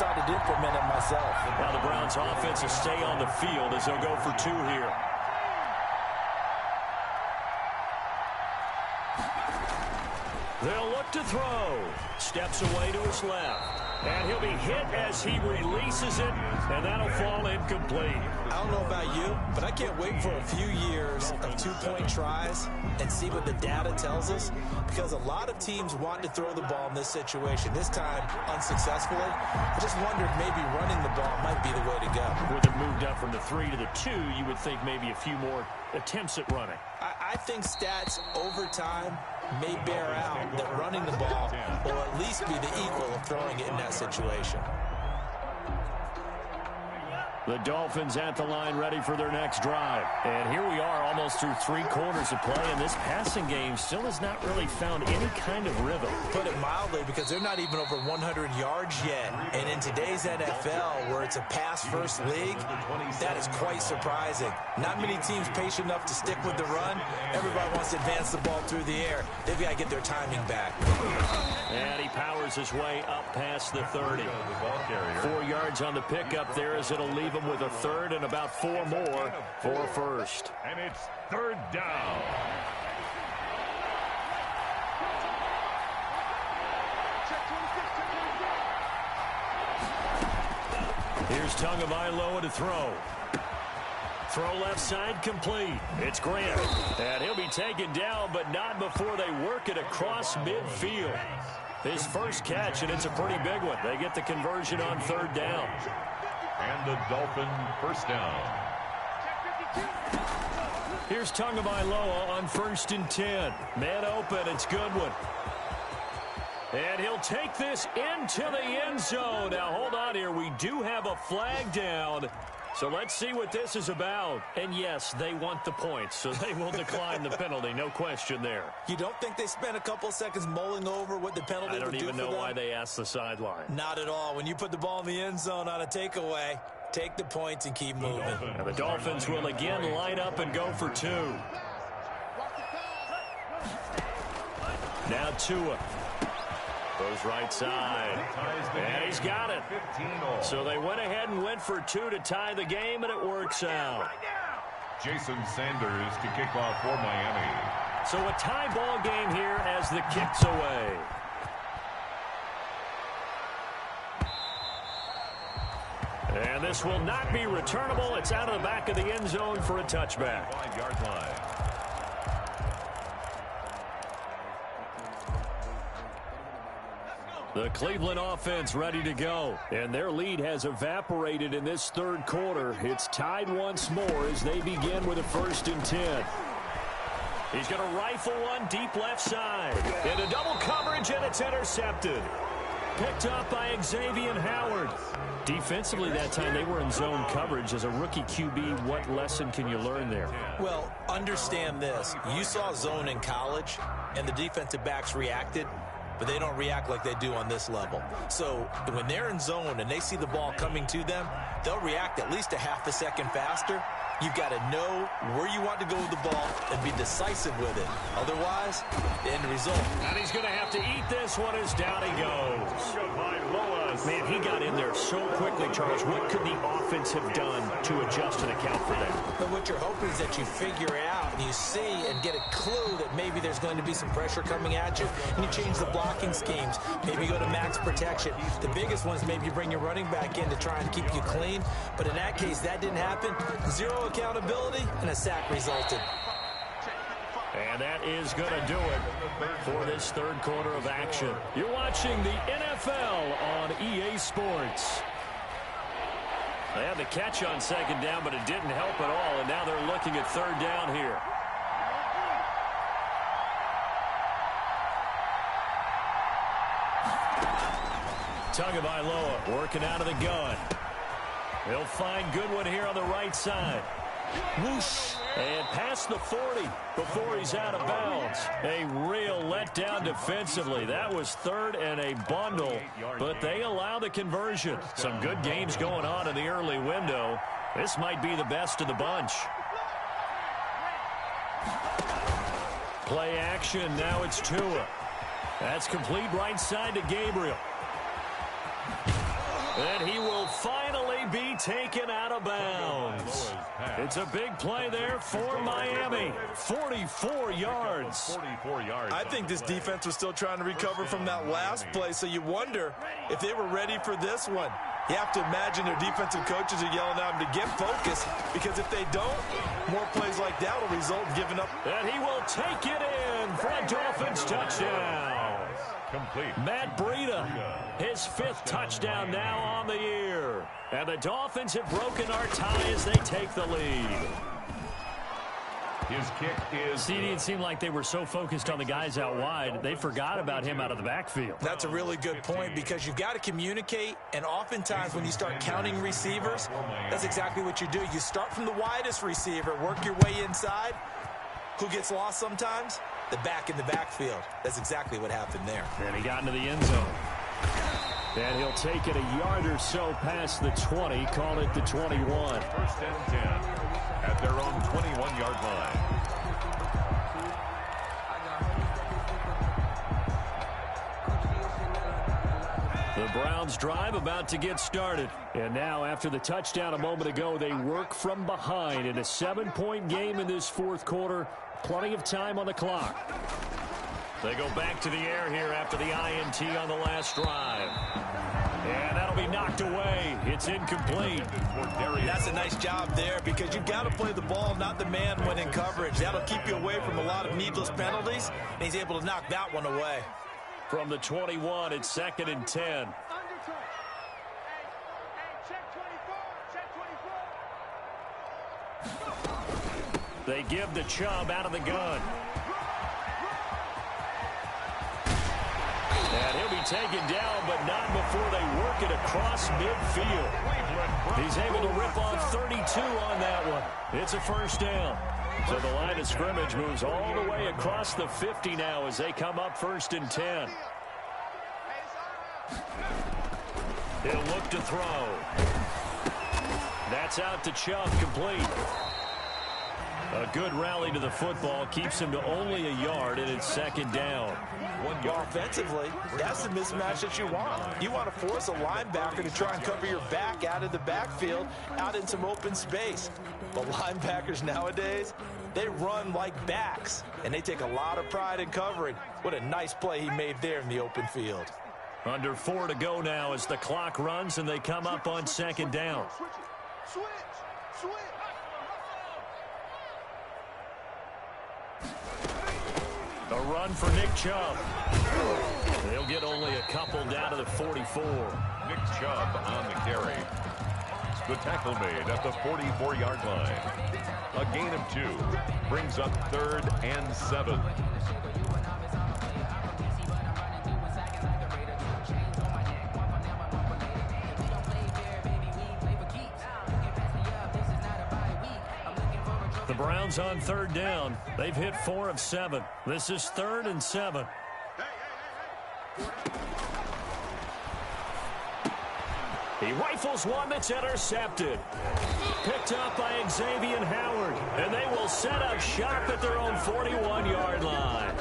decided to implement it myself. Now the Browns offense will stay on the field as they'll go for 2 here. They'll look to throw. Steps away to his left. And he'll be hit as he releases it, and that'll fall incomplete. I don't know about you, but I can't wait for a few years of 2-point tries and see what the data tells us, because a lot of teams want to throw the ball in this situation. This time, unsuccessfully. I just wondered maybe running the ball might be the way to go. With it moved up from the 3 to the 2, you would think maybe a few more attempts at running. I think stats over time may bear out that running the ball will at least be the equal of throwing it in that situation. The Dolphins at the line ready for their next drive. And here we are almost through 3 quarters of play, and this passing game still has not really found any kind of rhythm. Put it mildly, because they're not even over 100 yards yet. And in today's NFL, where it's a pass-first league, that is quite surprising. Not many teams patient enough to stick with the run. Everybody wants to advance the ball through the air. They've got to get their timing back. And he powers his way up past the 30. 4 yards on the pickup there as it'll leave him with a third and about 4 more for a first. And it's 3rd down. Here's Tagovailoa to throw. Throw left side complete. It's Grant. And he'll be taken down, but not before they work it across midfield. His first catch, and it's a pretty big one. They get the conversion on 3rd down. And the Dolphin first down. Here's Tagovailoa on 1st and 10. Man open, it's Goodwin. And he'll take this into the end zone. Now, hold on here. We do have a flag down. So let's see what this is about. And yes, they want the points, so they will decline the penalty. No question there. You don't think they spent a couple seconds mulling over what the penalty would do for them? I don't even know why they asked the sideline. Not at all. When you put the ball in the end zone on a takeaway, take the points and keep moving. And the Dolphins will again line up and go for 2. Now Tua. Goes right side. And he's got it. So they went ahead and went for 2 to tie the game, and it works out. Jason Sanders to kick off for Miami. So a tie ball game here as the kick's away. And this will not be returnable. It's out of the back of the end zone for a touchback. 5-yard line. The Cleveland offense ready to go. And their lead has evaporated in this 3rd quarter. It's tied once more as they begin with a 1st and 10. He's going to rifle one deep left side. Into double coverage, and it's intercepted. Picked up by Xavier Howard. Defensively that time, they were in zone coverage. As a rookie QB, what lesson can you learn there? Well, understand this. You saw zone in college, and the defensive backs reacted, but they don't react like they do on this level. So when they're in zone and they see the ball coming to them, they'll react at least a half a second faster. You've got to know where you want to go with the ball and be decisive with it. Otherwise, the end result. And he's going to have to eat this one as down he goes. Man, he got in there so quickly, Charles. What could the offense have done to adjust and account for that? But what you're hoping is that you figure out and you see and get a clue that maybe there's going to be some pressure coming at you, and you change the blocking schemes. Maybe you go to max protection. The biggest one is maybe you bring your running back in to try and keep you clean. But in that case, that didn't happen. Zero accountability, and a sack resulted. And that is going to do it for this 3rd quarter of action. You're watching the NFL on EA Sports. They had the catch on 2nd down, but it didn't help at all, and now they're looking at 3rd down here. Tagovailoa working out of the gun. He'll find Goodwin here on the right side. Whoosh. And past the 40 before he's out of bounds. A real letdown defensively. That was 3rd and a bundle, but they allow the conversion. Some good games going on in the early window. This might be the best of the bunch. Play action. Now it's Tua. That's complete right side to Gabriel. And he will finally be taken out of bounds. It's a big play there for Miami. 44 yards. 44 yards. I think this defense was still trying to recover from that last play, so you wonder if they were ready for this one. You have to imagine their defensive coaches are yelling at them to get focused, because if they don't, more plays like that will result in giving up. And he will take it in for a Dolphins touchdown. Complete. Matt Breida, his 5th touchdown now on the year. And the Dolphins have broken our tie as they take the lead. His kick is... CD, it seemed like they were so focused on the guys out wide, they forgot about him out of the backfield. That's a really good point, because you've got to communicate, and oftentimes when you start counting receivers, that's exactly what you do. You start from the widest receiver, work your way inside. Who gets lost sometimes? The back in the backfield. That's exactly what happened there. And he got into the end zone. And he'll take it a yard or so past the 20, call it the 21. 1st and 10 at their own 21-yard line. The Browns drive about to get started. And now, after the touchdown a moment ago, they work from behind in a 7-point game in this 4th quarter. Plenty of time on the clock. They go back to the air here after the INT on the last drive. And that'll be knocked away. It's incomplete. That's a nice job there, because you've got to play the ball, not the man when in coverage. That'll keep you away from a lot of needless penalties, and he's able to knock that one away. From the 21, it's 2nd and 10. They give the Chubb out of the gun. And he'll be taken down, but not before they work it across midfield. He's able to rip off 32 on that one. It's a 1st down. So the line of scrimmage moves all the way across the 50 now as they come up 1st and 10. He'll look to throw. That's out to Chubb, complete. A good rally to the football keeps him to only a yard, and it's 2nd down. Well, offensively, that's the mismatch that you want. You want to force a linebacker to try and cover your back out of the backfield, out in some open space. But linebackers nowadays, they run like backs, and they take a lot of pride in covering. What a nice play he made there in the open field. Under 4 to go now as the clock runs, and they come up on 2nd down. A run for Nick Chubb. They'll get only a couple down to the 44. Nick Chubb on the carry. The tackle made at the 44-yard line. A gain of 2 brings up 3rd and 7. The Browns on 3rd down. They've hit 4 of 7. This is 3rd and 7. He rifles one that's intercepted. Picked up by Xavier Howard. And they will set up shop at their own 41-yard line.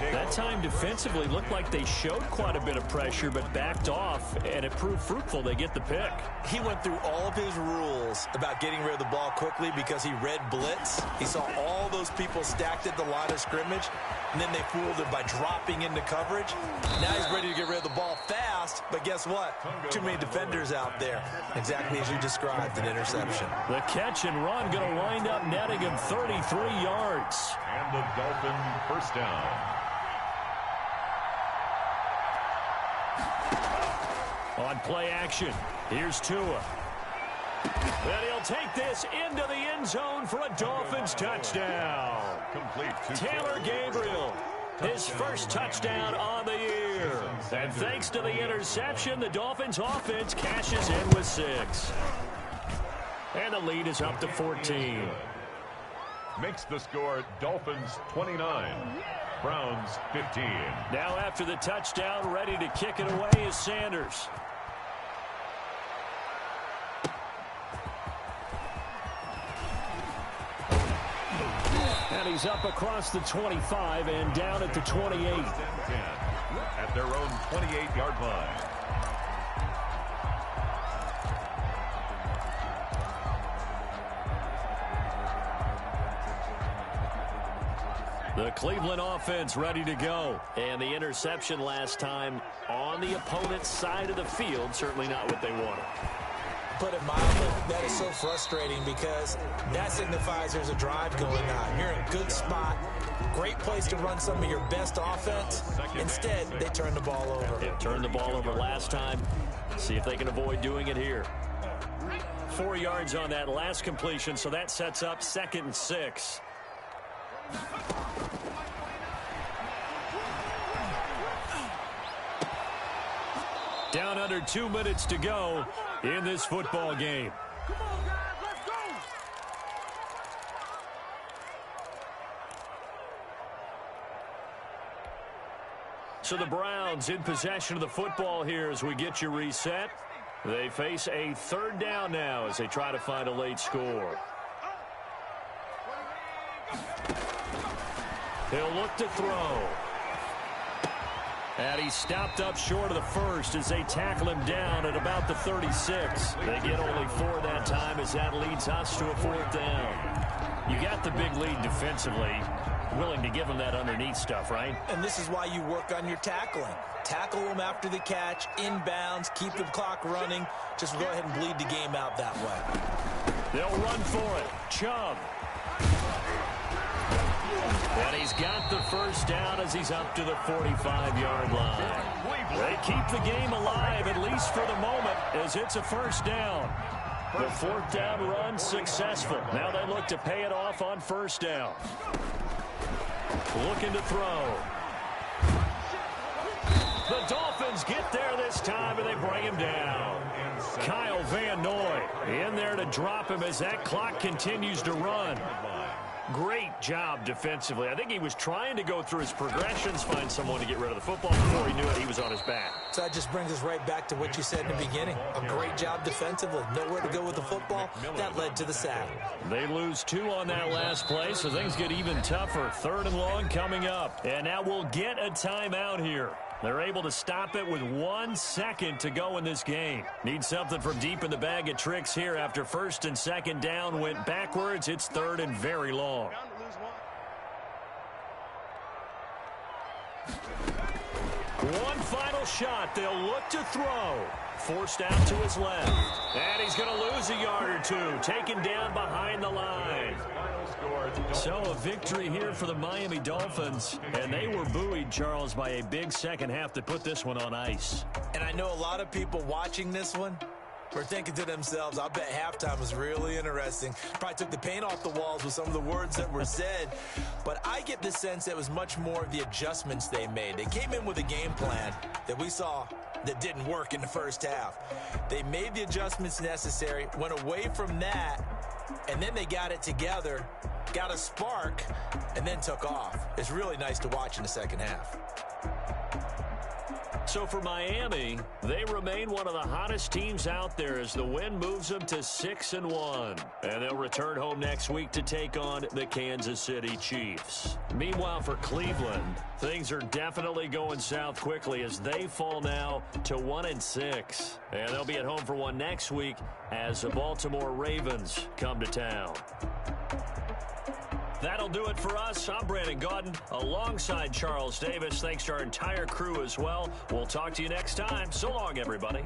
That time defensively looked like they showed quite a bit of pressure but backed off, and it proved fruitful. They get the pick. He went through all of his rules about getting rid of the ball quickly because he read blitz. He saw all those people stacked at the line of scrimmage, and then they fooled him by dropping into coverage. Now he's ready to get rid of the ball fast, but guess what? Too many defenders out there. Exactly as you described, an interception. The catch and run going to wind up netting him 33 yards. And the Dolphin 1st down. On play action, here's Tua. And he'll take this into the end zone for a Dolphins touchdown. Complete to Taylor Gabriel, his 1st touchdown on the year. And thanks to the interception, the Dolphins offense cashes in with 6. And the lead is up to 14. Makes the score Dolphins 29, Browns 15. Now after the touchdown, ready to kick it away is Sanders. And he's up across the 25 and down at the 28. At their own 28-yard line. The Cleveland offense ready to go. And the interception last time on the opponent's side of the field, certainly not what they wanted. Put it mildly, that is so frustrating because that signifies there's a drive going on. You're in a good spot, great place to run some of your best offense. Instead, they turn the ball over. Yeah, turned the ball over last time. See if they can avoid doing it here. 4 yards on that last completion, so that sets up 2nd and 6. Down under 2 minutes to go in this football game. Come on, guys, let's go. So the Browns in possession of the football here as we get you reset. They face a 3rd down now as they try to find a late score. He'll look to throw. And he stopped up short of the first as they tackle him down at about the 36. They get only 4 that time as that leads us to a 4th down. You got the big lead defensively. Willing to give him that underneath stuff, right? And this is why you work on your tackling. Tackle them after the catch, inbounds, keep the clock running. Just go ahead and bleed the game out that way. They'll run for it. Chubb. And he's got the 1st down as he's up to the 45-yard line. They keep the game alive, at least for the moment, as it's a 1st down. The 4th down run successful. Now they look to pay it off on 1st down. Looking to throw. The Dolphins get there this time, and they bring him down. Kyle Van Noy in there to drop him as that clock continues to run. Great job defensively. I think he was trying to go through his progressions, find someone to get rid of the football. Before he knew it, he was on his back. So that just brings us right back to what you said in the beginning. A great job defensively. Nowhere to go with the football. That led to the sack. They lose 2 on that last play, so things get even tougher. 3rd and long coming up. And now we'll get a timeout here. They're able to stop it with 1 second to go in this game. Need something from deep in the bag of tricks here after 1st and 2nd down went backwards. It's 3rd and very long. One final shot. They'll look to throw. Forced out to his left. And he's going to lose a yard or 2. Taken down behind the line. So a victory here for the Miami Dolphins. And they were buoyed, Charles, by a big second half that put this one on ice. And I know a lot of people watching this one were thinking to themselves, I bet halftime was really interesting. Probably took the paint off the walls with some of the words that were said. But I get the sense that it was much more of the adjustments they made. They came in with a game plan that we saw that didn't work in the first half. They made the adjustments necessary, went away from that, and then they got it together, got a spark, and then took off. It's really nice to watch in the second half. So for Miami, they remain one of the hottest teams out there as the win moves them to 6-1. And they'll return home next week to take on the Kansas City Chiefs. Meanwhile, for Cleveland, things are definitely going south quickly as they fall now to 1-6. And they'll be at home for one next week as the Baltimore Ravens come to town. That'll do it for us. I'm Brandon Gaudin alongside Charles Davis. Thanks to our entire crew as well. We'll talk to you next time. So long, everybody.